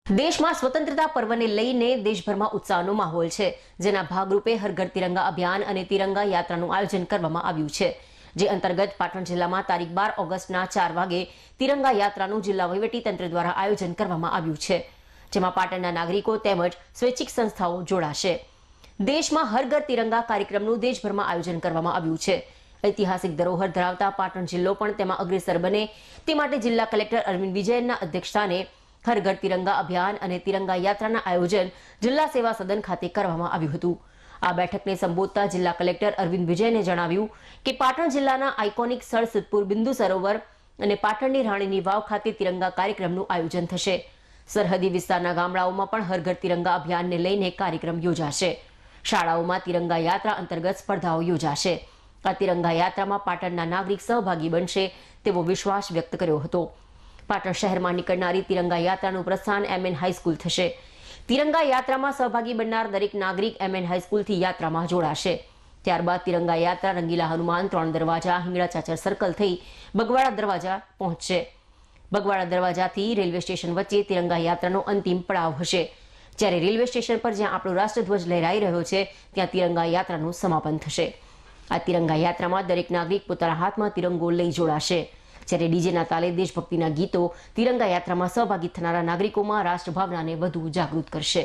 દેશમાં સ્વતંત્રતા પર્વને લઈને દેશભરમાં ઉત્સાહનો માહોલ છે, જેના ભાગરૂપે હર ઘર તિરંગા અભિયાન અને તિરંગા યાત્રાનું આયોજન કરવામાં આવ્યું છે, જે અંતર્ગત પાટણ જિલ્લામાં તારીખ 12 ઓગસ્ટના 4 વાગે તિરંગા યાત્રાનું જિલ્લા વહીવટીતંત્ર દ્વારા આયોજન કરવામાં આવ્યું છે, જેમાં પાટણના નાગરિકો તેમજ સ્વૈચ્છિક સંસ્થાઓ જોડાશે. દેશમાં હર ઘર તિરંગા કાર્યક્રમનું દેશભરમાં આયોજન કરવામાં આવ્યું છે. ઐતિહાસિક ધરોહર ધરાવતા પાટણ જિલ્લો પણ તેમાં અગ્રેસર બને તે માટે જિલ્લા કલેક્ટર અરવિંદ વિજયનના અધ્યક્ષસ્થાને હર ઘર તિરંગા અભિયાન અને તિરંગા યાત્રાના આયોજન જિલ્લા સેવા સદન ખાતે કરવામાં આવ્યું હતું. આ બેઠકને સંબોધતા જિલ્લા કલેક્ટર અરવિંદ વિજયને જણાવ્યું કે પાટણ જિલ્લાના આઇકોનિક સ્થળ સિદ્ધપુર બિંદુ સરોવર અને પાટણની રાણીની વાવ ખાતે તિરંગા કાર્યક્રમનું આયોજન થશે. સરહદી વિસ્તારના ગામડાઓમાં પણ હર ઘર તિરંગા અભિયાનને લઈને કાર્યક્રમ યોજાશે. શાળાઓમાં તિરંગા યાત્રા અંતર્ગત સ્પર્ધાઓ યોજાશે. આ તિરંગા યાત્રામાં પાટણના નાગરિક સહભાગી બનશે તેવો વિશ્વાસ વ્યક્ત કર્યો હતો. પાટણ શહેરમાં નીકળનારી તિરંગા યાત્રાનું પ્રસ્થાન MN હાઈસ્કૂલ થશે. તિરંગા યાત્રામાં સહભાગી બનનાર દરેક નાગરિક MN હાઈસ્કૂલથી યાત્રામાં જોડાશે. ત્યારબાદ તિરંગા યાત્રા રંગીલા હનુમાન 3 દરવાજા હિંગળા ચાચર સર્કલ થઈ બગવાડા દરવાજા પહોંચશે. બગવાડા દરવાજાથી રેલવે સ્ટેશન વચ્ચે તિરંગા યાત્રાનો અંતિમ પડાવ હશે, જ્યારે રેલવે સ્ટેશન પર જ્યાં આપણો રાષ્ટ્રધ્વજ લહેરાઈ રહ્યો છે ત્યાં તિરંગા યાત્રાનું સમાપન થશે. આ તિરંગા યાત્રામાં દરેક નાગરિક પોતાના હાથમાં તિરંગો લઈ જોડાશે, જ્યારે ડીજેના તાલે દેશભક્તિના ગીતો તિરંગા યાત્રામાં સહભાગી થનારા નાગરિકોમાં રાષ્ટ્રભાવનાને વધુ જાગૃત કરશે.